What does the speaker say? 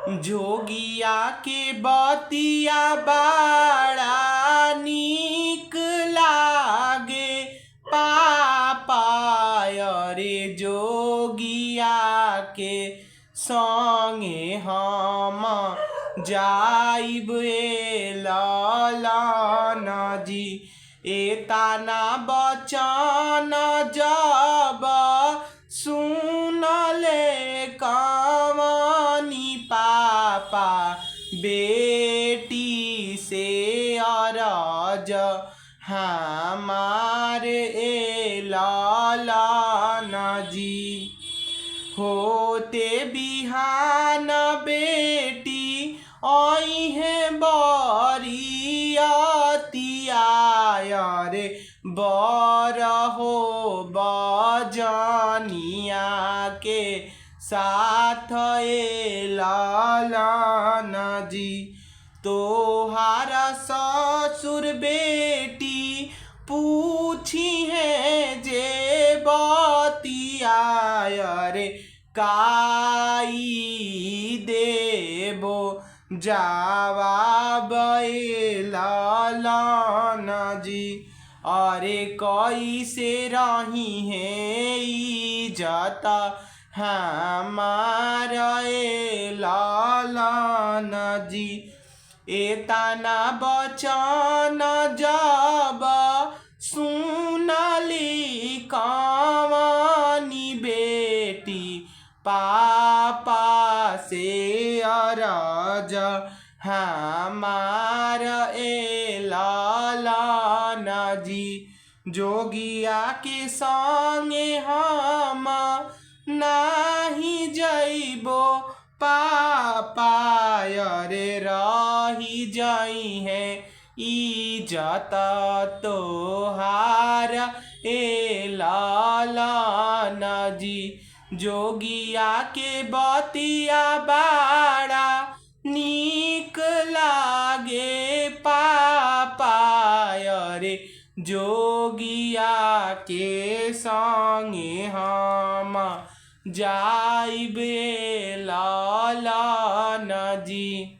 जोगिया के बतिया बड़ा नीक लागे पापा रे जोगिया के संगे हम जाइब ललन जी। एतना बचन जब सुनले कवनी पापा बेटी से अरज हमारे ललन जी। होते बिहान बेटी अइहे बरियतिया रे बर हो बजनिया के साथ ललन जी। तोहार ससुर बेटी पूछी है जे बतिया रे काई देबो जवाब ललन जी। अरे कैसे रही है इज्जत हमारा ललन जी। एतना बचन जब सुनली कवनी बेटी पापा से अरज हमार ललन जी। जोगिया के संगे हम नाही जइबो पापा रे रही जई है इज्जत तोहार ललन जी। जोगिया के बतिया बड़ा नीक लागे पापा रे जोगिया के संगे हम जाइबे ललन जी।